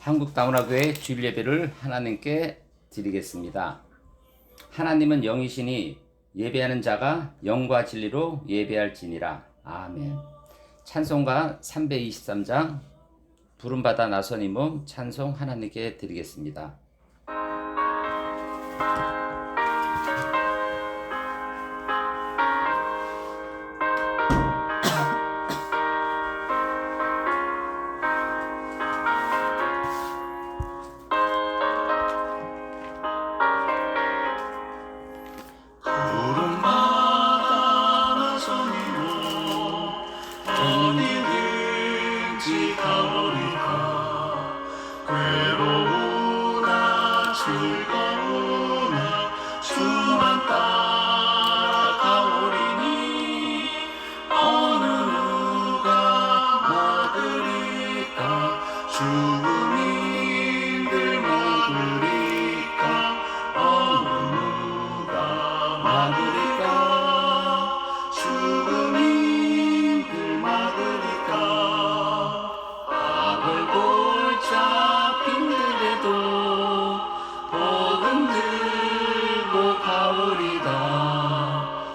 한국다문화교회 주일 예배를 하나님께 드리겠습니다. 하나님은 영이시니 예배하는 자가 영과 진리로 예배할지니라. 아멘. 찬송가 323장 부름받아 나선 이 몸 찬송 하나님께 드리겠습니다. 어디든지 가오리까 괴로우나 즐거우나 주만 따라 가오리니 어느 누가 막으리까 주민들 막으리까 어느 누가 막으리까 주민들 막으리까 악을 골짜 빈들에도 복음 들고 가오리다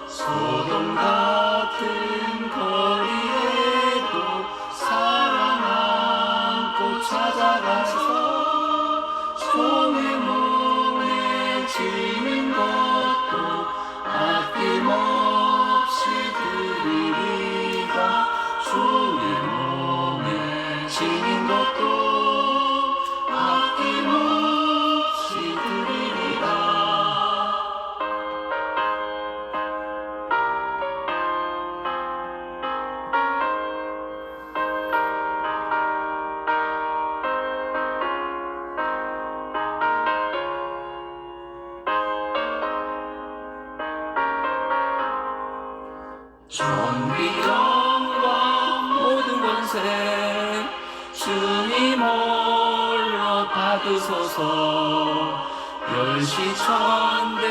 소돔 같은 거리에도 사랑 안고 찾아가서 종의 몸에 지는 것도 아낌없이 드리리다 주의 몸에 지닌 것도 아낌없이 드리리다 전비 영광 모든 권세 주님 홀로 받으소서 멸시천대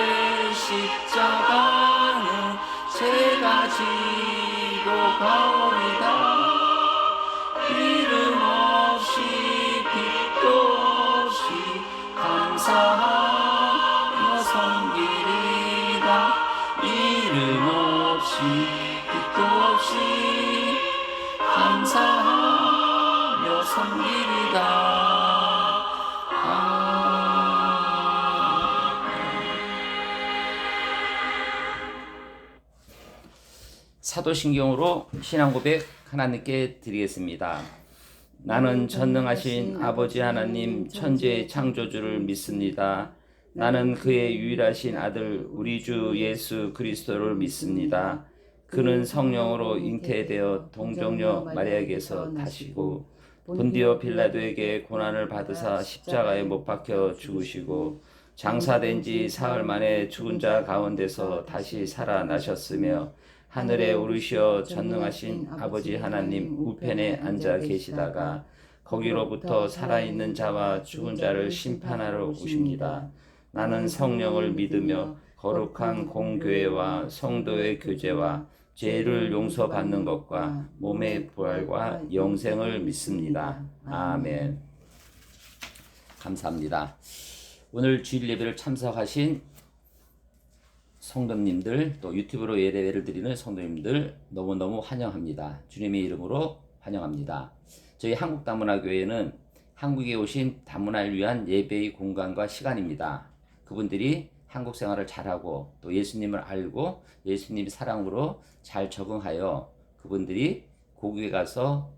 십자가는 제가 지고 가오리다 이름 없이 빛도 없이 감사하며 섬기리다 이름 없이 빛도 없이 감사하며 섬기리다. 사도신경으로 신앙고백 하나님께 드리겠습니다. 나는 전능하신 아버지 하나님 천지의 창조주를 믿습니다. 나는 그의 유일하신 아들 우리 주 예수 그리스도를 믿습니다. 그는 성령으로 잉태되어 동정녀 마리아에게서 나시고 본디오 빌라도에게 고난을 받으사 십자가에 못 박혀 죽으시고 장사된 지 사흘 만에 죽은 자 가운데서 다시 살아나셨으며 하늘에 오르시어 전능하신 아버지 하나님 우편에 앉아 계시다가 거기로부터 살아있는 자와 죽은 자를 심판하러 오십니다. 나는 성령을 믿으며 거룩한 공교회와 성도의 교제와 죄를 용서받는 것과 몸의 부활과 영생을 믿습니다. 아멘. 감사합니다. 오늘 주일 예배를 참석하신 성도님들 또 유튜브로 예배를 드리는 성도님들 너무너무 환영합니다. 주님의 이름으로 환영합니다. 저희 한국다문화교회는 한국에 오신 다문화를 위한 예배의 공간과 시간입니다. 그분들이 한국 생활을 잘하고 또 예수님을 알고 예수님의 사랑으로 잘 적응하여 그분들이 고국에 가서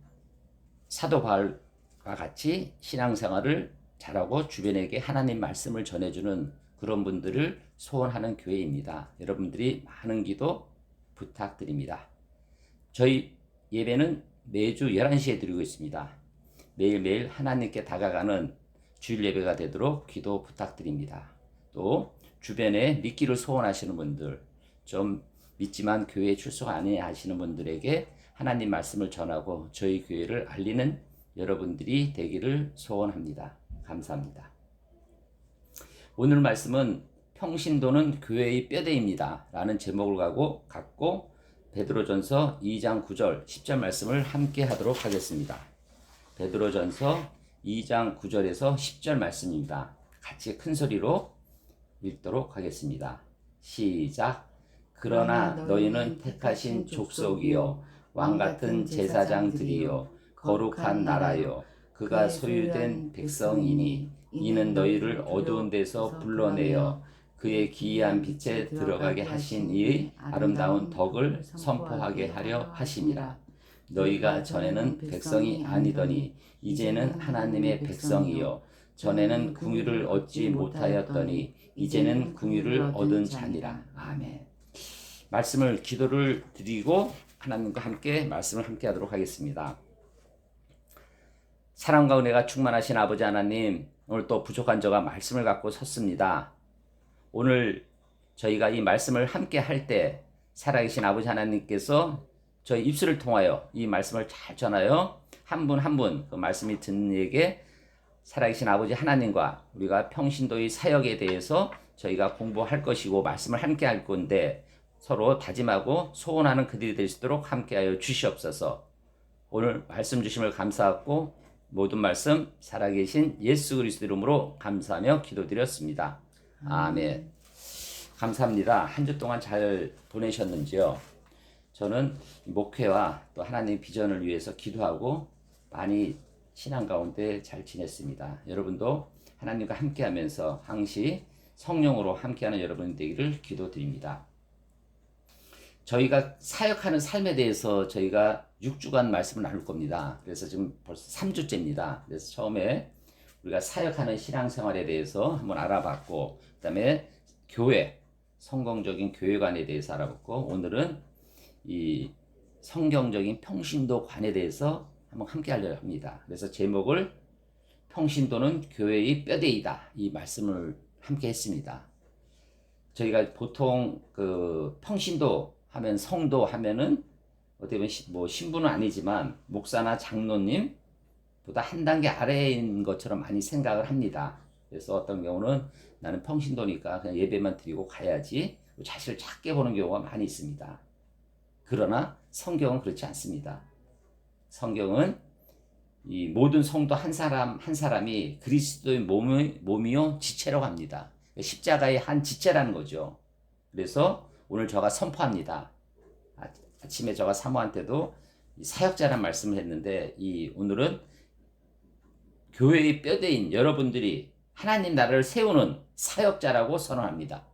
사도 바울과 같이 신앙생활을 잘하고 주변에게 하나님 말씀을 전해주는 그런 분들을 소원하는 교회입니다. 여러분들이 많은 기도 부탁드립니다. 저희 예배는 매주 11시에 드리고 있습니다. 매일매일 하나님께 다가가는 주일 예배가 되도록 기도 부탁드립니다. 또 주변에 믿기를 소원하시는 분들, 좀 믿지만 교회에 출석 안 하시는 분들에게 하나님 말씀을 전하고 저희 교회를 알리는 여러분들이 되기를 소원합니다. 감사합니다. 오늘 말씀은 평신도는 교회의 뼈대입니다 라는 제목을 갖고 베드로전서 2장 9절 10절 말씀을 함께 하도록 하겠습니다. 베드로전서 2장 9절에서 10절 말씀입니다. 같이 큰 소리로 읽도록 하겠습니다. 시작. 그러나 너희는 택하신 족속이요 왕같은 제사장들이요 거룩한 나라요 그가 소유된 백성이니 이는 너희를 어두운 데서 불러내어 그의 기이한 빛에 들어가게 하신 이의 아름다운 덕을 선포하게 하려 하심이라. 너희가 전에는 백성이 아니더니 이제는 하나님의 백성이요 전에는 궁유를 얻지 못하였더니 이제는 궁유를 얻은 자니라. 아멘. 말씀을 기도를 드리고 하나님과 함께 말씀을 함께 하도록 하겠습니다. 사랑과 은혜가 충만하신 아버지 하나님, 오늘 또 부족한 저가 말씀을 갖고 섰습니다. 오늘 저희가 이 말씀을 함께 할 때 살아계신 아버지 하나님께서 저희 입술을 통하여 이 말씀을 잘 전하여 한 분 한 분 그 말씀이 듣는 이에게 살아계신 아버지 하나님과 우리가 평신도의 사역에 대해서 저희가 공부할 것이고 말씀을 함께 할 건데 서로 다짐하고 소원하는 그들이 될 수 있도록 함께하여 주시옵소서. 오늘 말씀 주심을 감사하고 모든 말씀 살아계신 예수 그리스도 이름으로 감사하며 기도드렸습니다. 아멘. 감사합니다. 한 주 동안 잘 보내셨는지요? 저는 목회와 또 하나님의 비전을 위해서 기도하고 많이 신앙 가운데 잘 지냈습니다. 여러분도 하나님과 함께하면서 항시 성령으로 함께하는 여러분 되기를 기도드립니다. 저희가 사역하는 삶에 대해서 저희가 6주간 말씀을 나눌 겁니다. 그래서 지금 벌써 3주째입니다. 그래서 처음에 우리가 사역하는 신앙생활에 대해서 한번 알아봤고, 그 다음에 교회, 성공적인 교회관에 대해서 알아봤고, 오늘은 이 성경적인 평신도관에 대해서 한번 함께 하려고 합니다. 그래서 제목을 평신도는 교회의 뼈대이다, 이 말씀을 함께 했습니다. 저희가 보통 그 평신도 하면 성도 하면은 어떻게 보면 뭐 신부는 아니지만 목사나 장로님 보다 한 단계 아래인 것처럼 많이 생각을 합니다. 그래서 어떤 경우는 나는 평신도니까 그냥 예배만 드리고 가야지 자신을 작게 보는 경우가 많이 있습니다. 그러나 성경은 그렇지 않습니다. 성경은 이 모든 성도 한 사람 한 사람이 그리스도의 몸이요 지체라고 합니다. 십자가의 한 지체라는 거죠. 그래서 오늘 제가 선포합니다. 아침에 제가 사모한테도 사역자라는 말씀을 했는데 오늘은 교회의 뼈대인 여러분들이 하나님 나라를 세우는 사역자라고 선언합니다.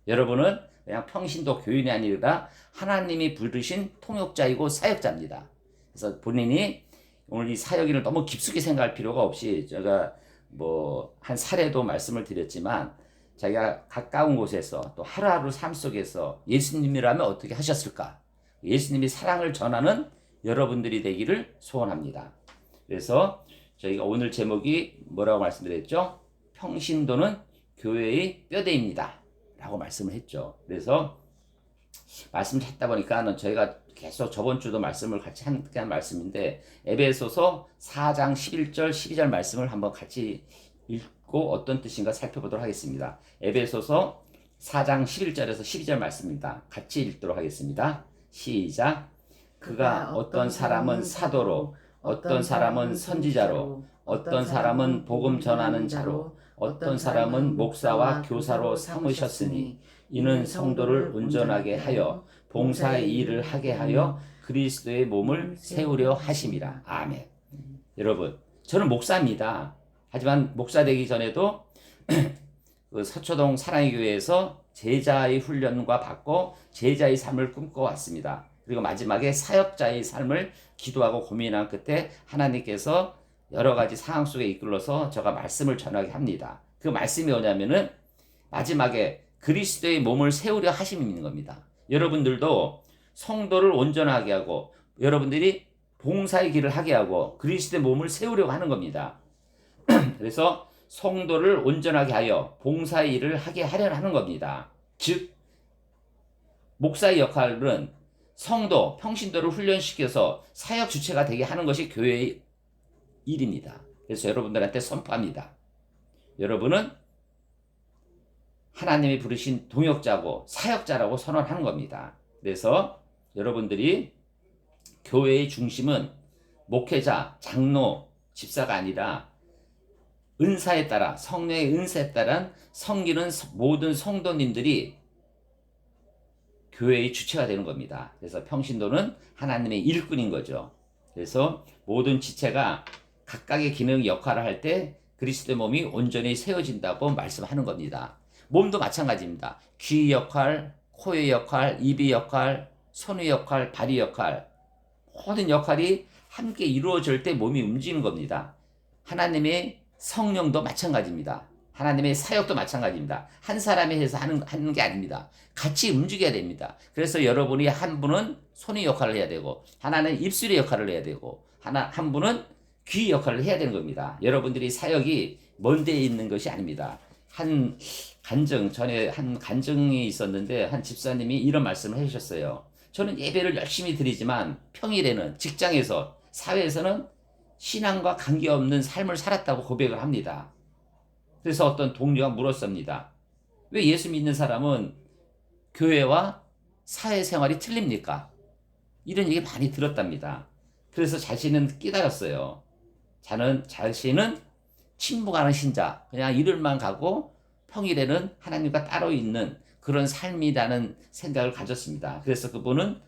여러분은 그냥 평신도 교인이 아니라 하나님이 부르신 통역자이고 사역자입니다. 그래서 본인이 오늘 이 사역인을 너무 깊숙이 생각할 필요가 없이 제가 뭐 한 사례도 말씀을 드렸지만 자기가 가까운 곳에서 또 하루하루 삶 속에서 예수님이라면 어떻게 하셨을까? 예수님이 사랑을 전하는 여러분들이 되기를 소원합니다. 그래서 저희가 오늘 제목이 뭐라고 말씀드렸죠? 평신도는 교회의 뼈대입니다. 라고 말씀을 했죠. 그래서 말씀을 했다 보니까 저희가 계속 저번 주도 말씀을 같이 함께 한 말씀인데 에베소서 4장 11절 12절 말씀을 한번 같이 읽고 어떤 뜻인가 살펴보도록 하겠습니다. 에베소서 4장 11절에서 12절 말씀입니다. 같이 읽도록 하겠습니다. 시작. 그가 어떤 사람은 사도로, 어떤 사람은 선지자로, 어떤 사람은 복음 전하는 자로, 어떤 사람은 목사와 교사로 삼으셨으니 이는 성도를 온전하게 하여 봉사의 일을 하게 하여 그리스도의 몸을 세우려 하심이라. 아멘. 여러분, 저는 목사입니다. 하지만 목사 되기 전에도 그 서초동 사랑의 교회에서 제자의 훈련과 받고 제자의 삶을 꿈꿔왔습니다. 그리고 마지막에 사역자의 삶을 기도하고 고민한 끝에 하나님께서 여러 가지 상황 속에 이끌어서 제가 말씀을 전하게 합니다. 그 말씀이 뭐냐면은 마지막에 그리스도의 몸을 세우려 하심이 있는 겁니다. 여러분들도 성도를 온전하게 하고 여러분들이 봉사의 길을 하게 하고 그리스도의 몸을 세우려고 하는 겁니다. 그래서 성도를 온전하게 하여 봉사의 일을 하게 하려 하는 겁니다. 즉 목사의 역할은 성도, 평신도를 훈련시켜서 사역 주체가 되게 하는 것이 교회의 일입니다. 그래서 여러분들한테 선포합니다. 여러분은 하나님이 부르신 동역자고 사역자라고 선언하는 겁니다. 그래서 여러분들이 교회의 중심은 목회자, 장로, 집사가 아니라 은사에 따라, 성령의 은사에 따라 섬기는 모든 성도님들이 교회의 주체가 되는 겁니다. 그래서 평신도는 하나님의 일꾼인 거죠. 그래서 모든 지체가 각각의 기능 역할을 할 때 그리스도의 몸이 온전히 세워진다고 말씀하는 겁니다. 몸도 마찬가지입니다. 귀 역할, 코의 역할, 입의 역할, 손의 역할, 발의 역할, 모든 역할이 함께 이루어질 때 몸이 움직이는 겁니다. 하나님의 성령도 마찬가지입니다. 하나님의 사역도 마찬가지입니다. 한 사람이 해서 하는 게 아닙니다. 같이 움직여야 됩니다. 그래서 여러분이 한 분은 손의 역할을 해야 되고, 하나는 입술의 역할을 해야 되고, 한 분은 귀 역할을 해야 되는 겁니다. 여러분들이 사역이 먼 데에 있는 것이 아닙니다. 전에 한 간증이 있었는데, 한 집사님이 이런 말씀을 해주셨어요. 저는 예배를 열심히 드리지만 평일에는 직장에서, 사회에서는 신앙과 관계없는 삶을 살았다고 고백을 합니다. 그래서 어떤 동료가 물었습니다. 왜 예수 믿는 사람은 교회와 사회생활이 틀립니까? 이런 얘기 많이 들었답니다. 그래서 자신은 깨달았어요. 자신은 침묵하는 신자, 그냥 일을만 가고 평일에는 하나님과 따로 있는 그런 삶이라는 생각을 가졌습니다. 그래서 그분은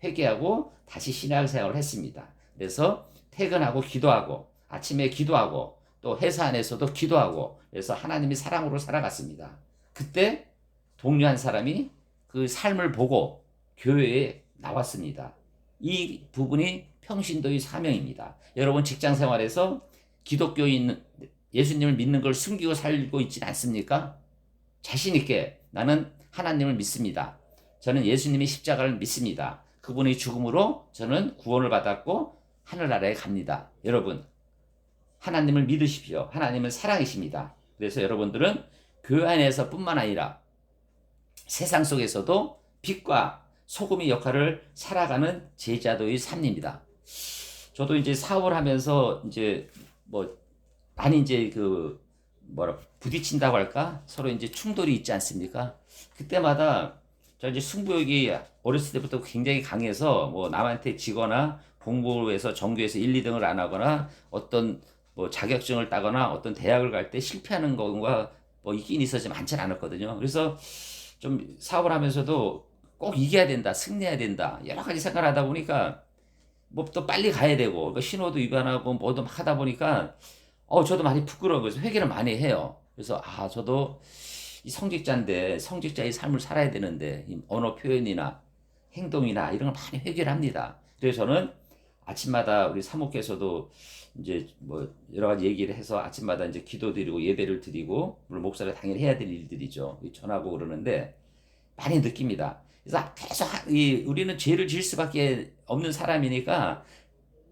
회개하고 다시 신앙생활을 했습니다. 그래서 퇴근하고 기도하고, 아침에 기도하고, 또 회사 안에서도 기도하고, 그래서 하나님이 사랑으로 살아갔습니다. 그때 동료 한 사람이 그 삶을 보고 교회에 나왔습니다. 이 부분이 평신도의 사명입니다. 여러분 직장 생활에서 기독교인, 예수님을 믿는 걸 숨기고 살고 있지는 않습니까? 자신 있게 나는 하나님을 믿습니다. 저는 예수님의 십자가를 믿습니다. 그분의 죽음으로 저는 구원을 받았고 하늘나라에 갑니다. 여러분, 하나님을 믿으십시오. 하나님은 사랑이십니다. 그래서 여러분들은 교회 안에서 뿐만 아니라 세상 속에서도 빛과 소금의 역할을 살아가는 제자도의 삶입니다. 저도 이제 사업을 하면서 이제 많이 이제 부딪힌다고 할까? 서로 이제 충돌이 있지 않습니까? 그때마다 저 이제 승부욕이 어렸을 때부터 굉장히 강해서 남한테 지거나 공부에서 전교에서 1, 2등을 안 하거나 어떤 자격증을 따거나 어떤 대학을 갈 때 실패하는 경우가 있긴 있었지만 많지는 않았거든요. 그래서 좀 사업을 하면서도 꼭 이겨야 된다, 승리해야 된다, 여러 가지 생각을 하다 보니까 또 빨리 가야 되고 신호도 위반하고 뭐도 막 하다 보니까 저도 많이 부끄러워요. 그래서 회개를 많이 해요. 그래서 저도 이 성직자인데 성직자의 삶을 살아야 되는데 이 언어 표현이나 행동이나 이런 걸 많이 회개를 합니다. 그래서 저는 아침마다 우리 사모께서도 이제 여러 가지 얘기를 해서 아침마다 이제 기도 드리고 예배를 드리고 물론 목사가 당연히 해야 될 일들이죠. 전하고 그러는데 많이 느낍니다. 그래서 계속 우리는 죄를 지을 수밖에 없는 사람이니까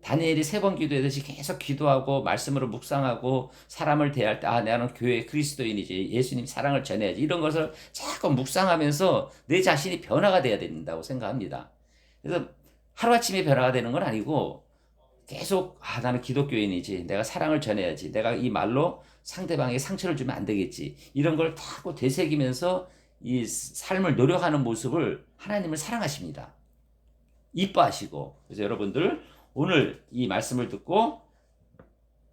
다니엘이 3번 기도하듯이 계속 기도하고 말씀으로 묵상하고 사람을 대할 때 나는 교회 그리스도인이지, 예수님 사랑을 전해야지, 이런 것을 자꾸 묵상하면서 내 자신이 변화가 돼야 된다고 생각합니다. 그래서 하루아침에 변화가 되는 건 아니고 계속 나는 기독교인이지, 내가 사랑을 전해야지, 내가 이 말로 상대방에게 상처를 주면 안 되겠지, 이런 걸 자꾸 되새기면서 이 삶을 노력하는 모습을 하나님을 사랑하십니다. 이뻐하시고. 그래서 여러분들 오늘 이 말씀을 듣고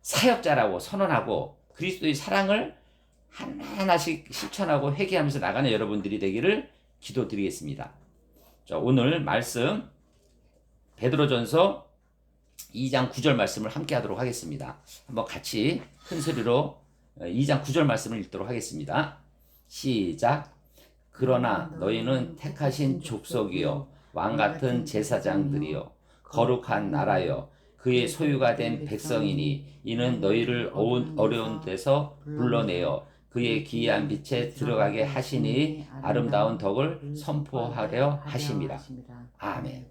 사역자라고 선언하고 그리스도의 사랑을 하나하나씩 실천하고 회개하면서 나가는 여러분들이 되기를 기도드리겠습니다. 자, 오늘 말씀 베드로전서 2장 9절 말씀을 함께 하도록 하겠습니다. 한번 같이 큰 소리로 2장 9절 말씀을 읽도록 하겠습니다. 시작. 그러나 너희는 택하신 족속이요 왕같은 제사장들이요 거룩한 나라여 그의 소유가 된 백성이니 이는 너희를 어려운 데서 불러내어 그의 기이한 빛에 들어가게 하시니 아름다운 덕을 선포하려 하심이라. 아멘.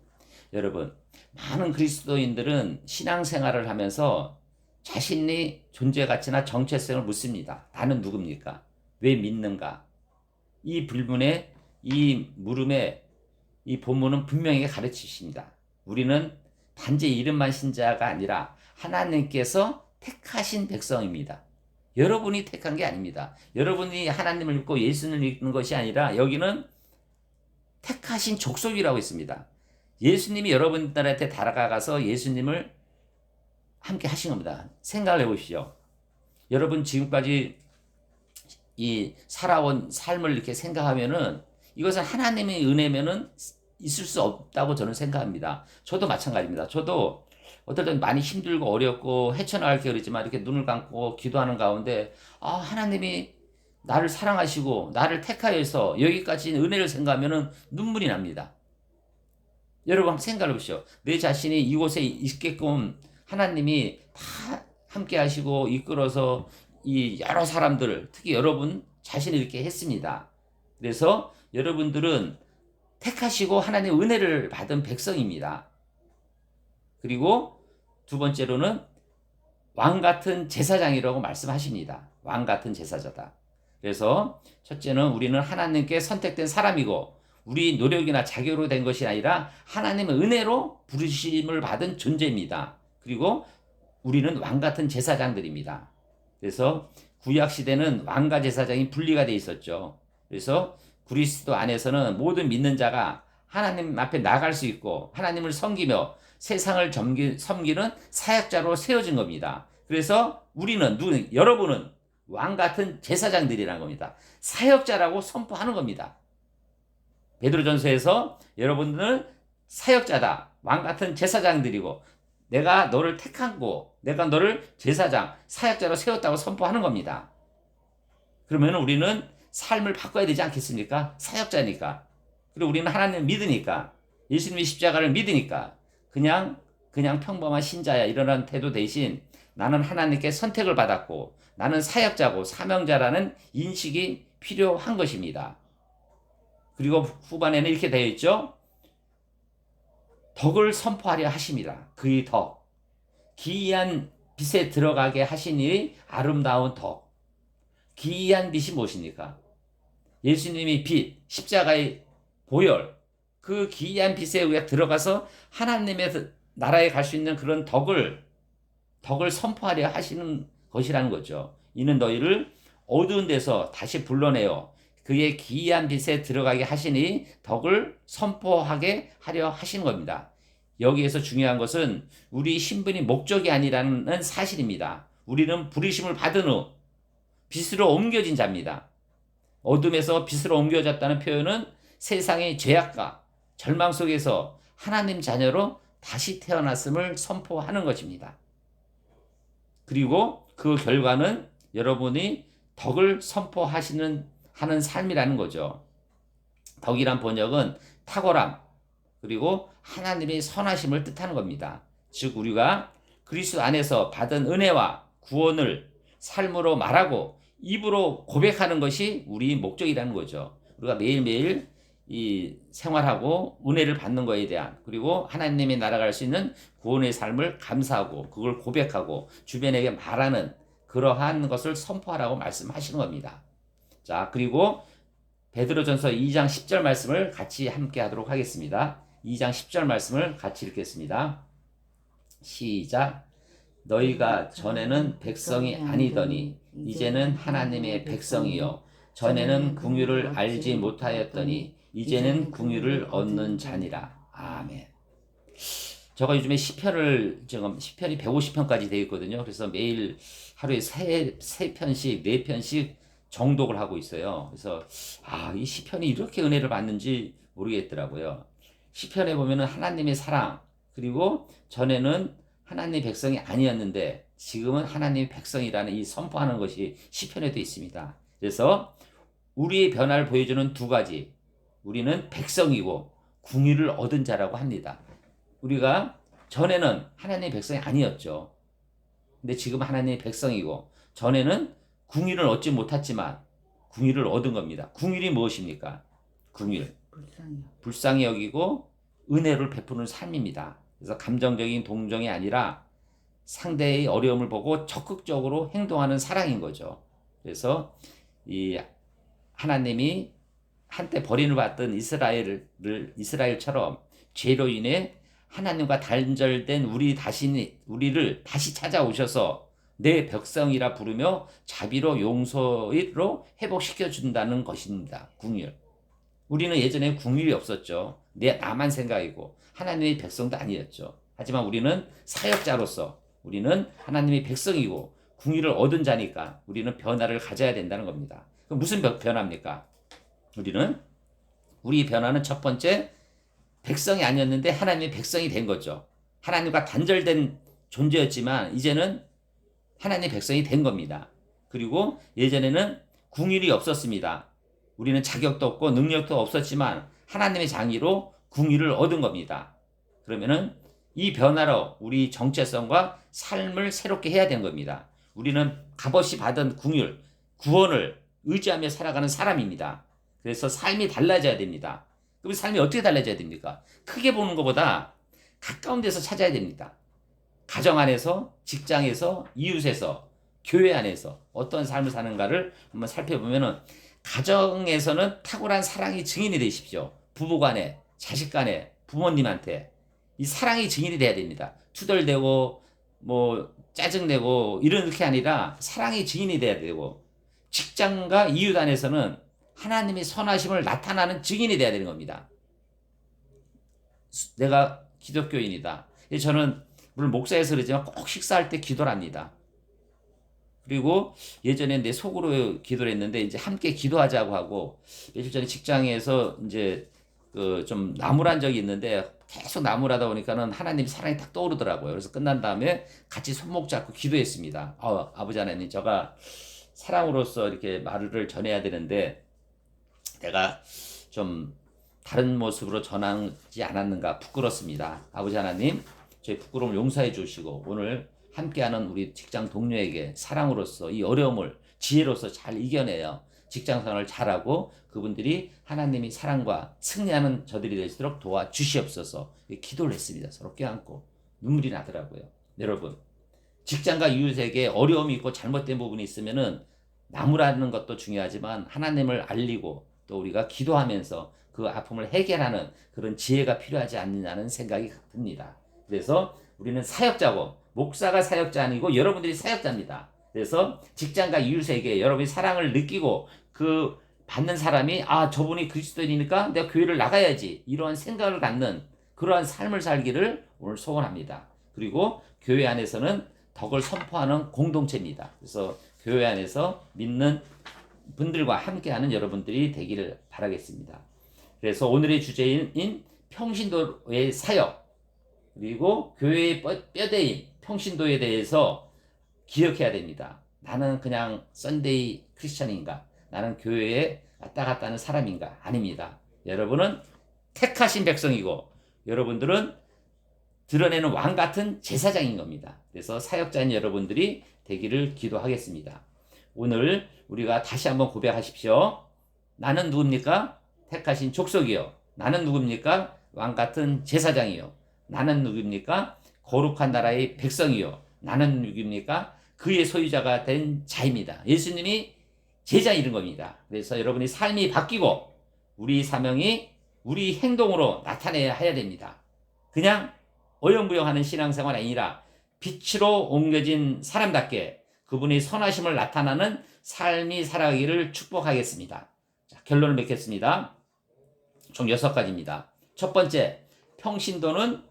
여러분, 많은 그리스도인들은 신앙생활을 하면서 자신의 존재 가치나 정체성을 묻습니다. 나는 누굽니까? 왜 믿는가? 이 불문에, 이 물음에 이 본문은 분명히 가르치십니다. 우리는 단지 이름만 신자가 아니라 하나님께서 택하신 백성입니다. 여러분이 택한 게 아닙니다. 여러분이 하나님을 믿고 예수를 믿는 것이 아니라 여기는 택하신 족속이라고 있습니다. 예수님이 여러분들한테 다가가서 예수님을 함께 하신 겁니다. 생각을 해보십시오. 여러분 지금까지 이 살아온 삶을 이렇게 생각하면은 이것은 하나님의 은혜면은 있을 수 없다고 저는 생각합니다. 저도 마찬가지입니다. 저도 어떨 땐 많이 힘들고 어렵고 헤쳐나갈게 그랬지만 이렇게 눈을 감고 기도하는 가운데 하나님이 나를 사랑하시고 나를 택하여서 여기까지 은혜를 생각하면은 눈물이 납니다. 여러분 한번 생각해 보시오. 내 자신이 이곳에 있게끔 하나님이 다 함께 하시고 이끌어서 이 여러 사람들, 특히 여러분 자신을 이렇게 했습니다. 그래서 여러분들은 택하시고 하나님의 은혜를 받은 백성입니다. 그리고 두 번째로는 왕 같은 제사장이라고 말씀하십니다. 왕 같은 제사자다. 그래서 첫째는 우리는 하나님께 선택된 사람이고 우리 노력이나 자격으로 된 것이 아니라 하나님의 은혜로 부르심을 받은 존재입니다. 그리고 우리는 왕 같은 제사장들입니다. 그래서 구약 시대는 왕과 제사장이 분리가 돼 있었죠. 그래서 그리스도 안에서는 모든 믿는 자가 하나님 앞에 나갈 수 있고 하나님을 섬기며 세상을 섬기는 사역자로 세워진 겁니다. 그래서 여러분은 왕 같은 제사장들이라는 겁니다. 사역자라고 선포하는 겁니다. 베드로전서에서 여러분들은 사역자다. 왕 같은 제사장들이고 내가 너를 택하고 내가 너를 제사장, 사역자로 세웠다고 선포하는 겁니다. 그러면 우리는 삶을 바꿔야 되지 않겠습니까? 사역자니까. 그리고 우리는 하나님을 믿으니까, 예수님의 십자가를 믿으니까 그냥 평범한 신자야 이런 태도 대신 나는 하나님께 선택을 받았고 나는 사역자고 사명자라는 인식이 필요한 것입니다. 그리고 후반에는 이렇게 되어 있죠. 덕을 선포하려 하심이라. 그의 덕. 기이한 빛에 들어가게 하시니 아름다운 덕. 기이한 빛이 무엇입니까? 예수님이 빛, 십자가의 보혈. 그 기이한 빛에 우리가 들어가서 하나님의 나라에 갈 수 있는 그런 덕을 선포하려 하시는 것이라는 거죠. 이는 너희를 어두운 데서 다시 불러내어 그의 기이한 빛에 들어가게 하시니 덕을 선포하게 하려 하시는 겁니다. 여기에서 중요한 것은 우리 신분이 목적이 아니라는 사실입니다. 우리는 부르심을 받은 후 빛으로 옮겨진 자입니다. 어둠에서 빛으로 옮겨졌다는 표현은 세상의 죄악과 절망 속에서 하나님 자녀로 다시 태어났음을 선포하는 것입니다. 그리고 그 결과는 여러분이 덕을 하는 삶이라는 거죠. 덕이란 번역은 탁월함, 그리고 하나님의 선하심을 뜻하는 겁니다. 즉 우리가 그리스도 안에서 받은 은혜와 구원을 삶으로 말하고 입으로 고백하는 것이 우리 목적이라는 거죠. 우리가 매일매일 이 생활하고 은혜를 받는 것에 대한, 그리고 하나님의 나라갈 수 있는 구원의 삶을 감사하고 그걸 고백하고 주변에게 말하는 그러한 것을 선포하라고 말씀하시는 겁니다. 자, 그리고 베드로전서 2장 10절 말씀을 같이 함께 하도록 하겠습니다. 2장 10절 말씀을 같이 읽겠습니다. 시작. 너희가 전에는 백성이 아니더니 이제는 하나님의 백성이요 전에는 긍휼을 알지 못하였더니 이제는 긍휼을 얻는 자니라. 아멘. 제가 요즘에 시편이 150편까지 되어 있거든요. 그래서 매일 하루에 세 편씩, 네 편씩 정독을 하고 있어요. 그래서 이 시편이 이렇게 은혜를 받는지 모르겠더라고요. 시편에 보면은 하나님의 사랑, 그리고 전에는 하나님의 백성이 아니었는데 지금은 하나님의 백성이라는 이 선포하는 것이 시편에도 있습니다. 그래서 우리의 변화를 보여주는 두 가지. 우리는 백성이고 궁유를 얻은 자라고 합니다. 우리가 전에는 하나님의 백성이 아니었죠. 근데 지금 하나님의 백성이고 전에는 궁유를 얻지 못했지만 궁유를 얻은 겁니다. 궁유이 무엇입니까? 궁유. 불쌍히 여기고 은혜를 베푸는 삶입니다. 그래서 감정적인 동정이 아니라 상대의 어려움을 보고 적극적으로 행동하는 사랑인 거죠. 그래서 이 하나님이 한때 버림을 받던 이스라엘처럼 죄로 인해 하나님과 단절된 우리를 다시 찾아오셔서 내 백성이라 부르며 자비로 용서로 회복시켜 준다는 것입니다. 궁율. 우리는 예전에 궁율이 없었죠. 나만 생각이고 하나님의 백성도 아니었죠. 하지만 우리는 사역자로서 우리는 하나님의 백성이고 궁의를 얻은 자니까 우리는 변화를 가져야 된다는 겁니다. 그럼 무슨 변화입니까? 우리 변화는 첫 번째, 백성이 아니었는데 하나님의 백성이 된 거죠. 하나님과 단절된 존재였지만 이제는 하나님의 백성이 된 겁니다. 그리고 예전에는 궁일이 없었습니다. 우리는 자격도 없고 능력도 없었지만 하나님의 장의로 궁일을 얻은 겁니다. 그러면은 이 변화로 우리 정체성과 삶을 새롭게 해야 되는 겁니다. 우리는 값없이 받은 궁일, 구원을 의지하며 살아가는 사람입니다. 그래서 삶이 달라져야 됩니다. 그럼 삶이 어떻게 달라져야 됩니까? 크게 보는 것보다 가까운 데서 찾아야 됩니다. 가정 안에서, 직장에서, 이웃에서, 교회 안에서 어떤 삶을 사는가를 한번 살펴보면은 가정에서는 탁월한 사랑이 증인이 되십시오. 부부 간에, 자식 간에, 부모님한테 이 사랑이 증인이 돼야 됩니다. 투덜대고 뭐 짜증내고 이런 게 아니라 사랑이 증인이 돼야 되고, 직장과 이웃 안에서는 하나님의 선하심을 나타나는 증인이 돼야 되는 겁니다. 내가 기독교인이다. 저는 물론 목사에서 그러지만 꼭 식사할 때 기도를 합니다. 그리고 예전에 내 속으로 기도를 했는데 이제 함께 기도하자고 하고, 며칠 전에 직장에서 이제 좀 나무란 적이 있는데 계속 나무라다 보니까는 하나님 사랑이 딱 떠오르더라고요. 그래서 끝난 다음에 같이 손목 잡고 기도했습니다. 아버지 하나님, 제가 사랑으로서 이렇게 말을 전해야 되는데 내가 좀 다른 모습으로 전하지 않았는가 부끄럽습니다. 아버지 하나님, 저희 부끄러움을 용서해 주시고 오늘 함께하는 우리 직장 동료에게 사랑으로서 이 어려움을 지혜로서 잘 이겨내요. 직장 생활을 잘하고 그분들이 하나님이 사랑과 승리하는 저들이 될수록 도와주시옵소서. 기도를 했습니다. 서로 껴안고 눈물이 나더라고요. 여러분, 직장과 이웃에게 어려움이 있고 잘못된 부분이 있으면은 나무라는 것도 중요하지만 하나님을 알리고 또 우리가 기도하면서 그 아픔을 해결하는 그런 지혜가 필요하지 않느냐는 생각이 듭니다. 그래서 우리는 사역자고, 목사가 사역자 아니고 여러분들이 사역자입니다. 그래서 직장과 이웃에게 여러분이 사랑을 느끼고 그 받는 사람이 저분이 그리스도인이니까 내가 교회를 나가야지, 이러한 생각을 갖는 그러한 삶을 살기를 오늘 소원합니다. 그리고 교회 안에서는 덕을 선포하는 공동체입니다. 그래서 교회 안에서 믿는 분들과 함께하는 여러분들이 되기를 바라겠습니다. 그래서 오늘의 주제인 평신도의 사역, 그리고 교회의 뼈대인 평신도에 대해서 기억해야 됩니다. 나는 그냥 썬데이 크리스천인가? 나는 교회에 왔다 갔다 하는 사람인가? 아닙니다. 여러분은 택하신 백성이고 여러분들은 드러내는 왕 같은 제사장인 겁니다. 그래서 사역자인 여러분들이 되기를 기도하겠습니다. 오늘 우리가 다시 한번 고백하십시오. 나는 누굽니까? 택하신 족속이요. 나는 누굽니까? 왕 같은 제사장이요. 나는 누굽니까? 거룩한 나라의 백성이요. 나는 누굽니까? 그의 소유자가 된 자입니다. 예수님이 제자 이른 겁니다. 그래서 여러분이 삶이 바뀌고 우리 사명이 우리 행동으로 나타내야 해야 됩니다. 그냥 어영부영하는 신앙생활이 아니라 빛으로 옮겨진 사람답게 그분의 선하심을 나타나는 삶이 살아가기를 축복하겠습니다. 자, 결론을 맺겠습니다. 총 6가지입니다. 첫 번째, 평신도는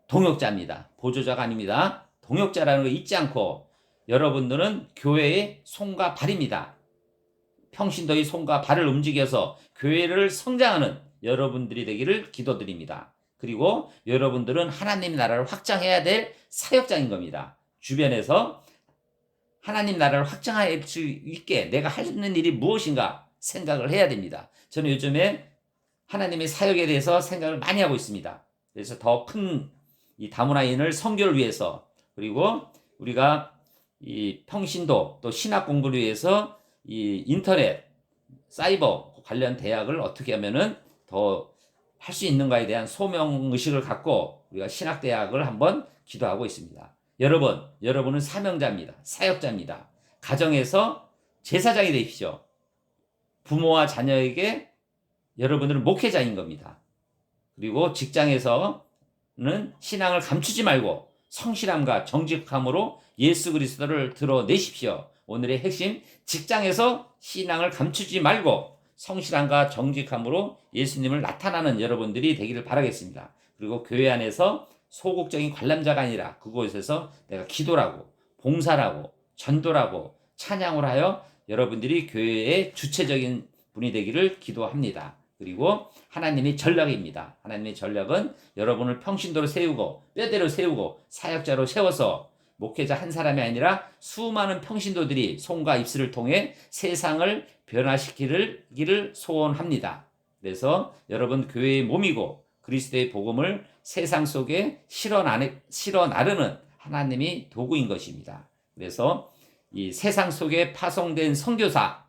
동역자입니다. 보조자가 아닙니다. 동역자라는 거 잊지 않고 여러분들은 교회의 손과 발입니다. 평신도의 손과 발을 움직여서 교회를 성장하는 여러분들이 되기를 기도드립니다. 그리고 여러분들은 하나님 나라를 확장해야 될 사역자인 겁니다. 주변에서 하나님 나라를 확장할 수 있게 내가 할 수 있는 일이 무엇인가 생각을 해야 됩니다. 저는 요즘에 하나님의 사역에 대해서 생각을 많이 하고 있습니다. 그래서 더 큰 이 다문화인을 선교를 위해서, 그리고 우리가 이 평신도 또 신학 공부를 위해서 이 인터넷, 사이버 관련 대학을 어떻게 하면은 더 할 수 있는가에 대한 소명 의식을 갖고 우리가 신학 대학을 한번 기도하고 있습니다. 여러분은 사명자입니다. 사역자입니다. 가정에서 제사장이 되십시오. 부모와 자녀에게 여러분들은 목회자인 겁니다. 그리고 직장에서는 신앙을 감추지 말고 성실함과 정직함으로 예수 그리스도를 드러내십시오. 오늘의 핵심, 직장에서 신앙을 감추지 말고 성실함과 정직함으로 예수님을 나타나는 여러분들이 되기를 바라겠습니다. 그리고 교회 안에서 소극적인 관람자가 아니라 그곳에서 내가 기도를 하고 봉사라고 전도라고 찬양을 하여 여러분들이 교회의 주체적인 분이 되기를 기도합니다. 그리고 하나님의 전략입니다. 하나님의 전략은 여러분을 평신도로 세우고 뼈대로 세우고 사역자로 세워서 목회자 한 사람이 아니라 수많은 평신도들이 손과 입술을 통해 세상을 변화시키기를 소원합니다. 그래서 여러분 교회의 몸이고 그리스도의 복음을 세상 속에 실어 나르는 하나님이 도구인 것입니다. 그래서 이 세상 속에 파송된 선교사,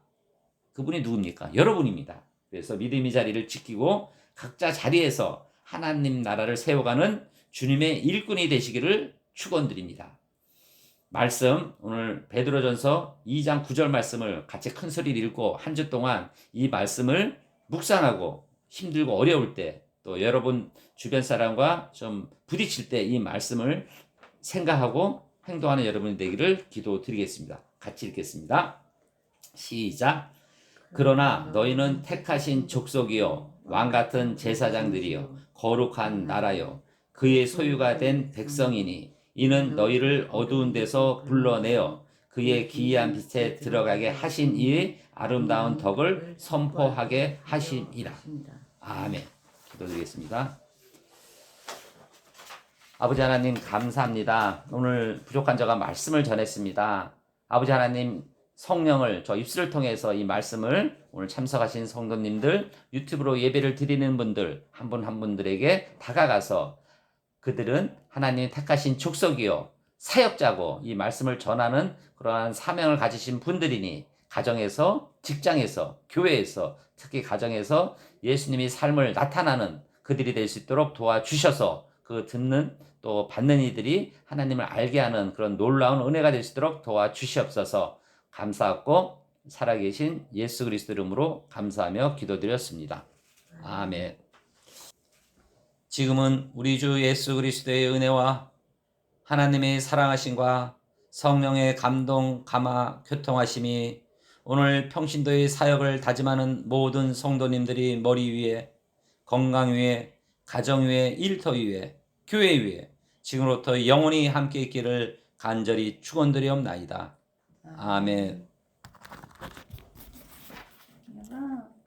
그분이 누굽니까? 여러분입니다. 그래서 믿음의 자리를 지키고 각자 자리에서 하나님 나라를 세워가는 주님의 일꾼이 되시기를 축원드립니다. 말씀, 오늘 베드로전서 2장 9절 말씀을 같이 큰 소리를 읽고 한 주 동안 이 말씀을 묵상하고 힘들고 어려울 때, 또 여러분 주변 사람과 좀 부딪힐 때 이 말씀을 생각하고 행동하는 여러분이 되기를 기도드리겠습니다. 같이 읽겠습니다. 시작. 그러나 너희는 택하신 족속이요 왕같은 제사장들이요 거룩한 나라요 그의 소유가 된 백성이니 이는 너희를 어두운 데서 불러내어 그의 기이한 빛에 들어가게 하신 이의 아름다운 덕을 선포하게 하심이라. 아멘. 기도드리겠습니다. 아버지 하나님 감사합니다. 오늘 부족한 저가 말씀을 전했습니다. 아버지 하나님 성령을 저 입술을 통해서 이 말씀을 오늘 참석하신 성도님들, 유튜브로 예배를 드리는 분들 한 분 한 분들에게 다가가서 그들은 하나님 택하신 족속이요 사역자고 이 말씀을 전하는 그러한 사명을 가지신 분들이니 가정에서, 직장에서, 교회에서, 특히 가정에서 예수님이 삶을 나타나는 그들이 될 수 있도록 도와주셔서 그 듣는 또 받는 이들이 하나님을 알게 하는 그런 놀라운 은혜가 될 수 있도록 도와주시옵소서. 감사하고 살아계신 예수 그리스도 이름으로 감사하며 기도드렸습니다. 아멘. 지금은 우리 주 예수 그리스도의 은혜와 하나님의 사랑하심과 성령의 감동, 감화, 교통하심이 오늘 평신도의 사역을 다짐하는 모든 성도님들이 머리 위에, 건강 위에, 가정 위에, 일터 위에, 교회 위에 지금부터 영원히 함께 있기를 간절히 축원드리옵나이다. 아멘.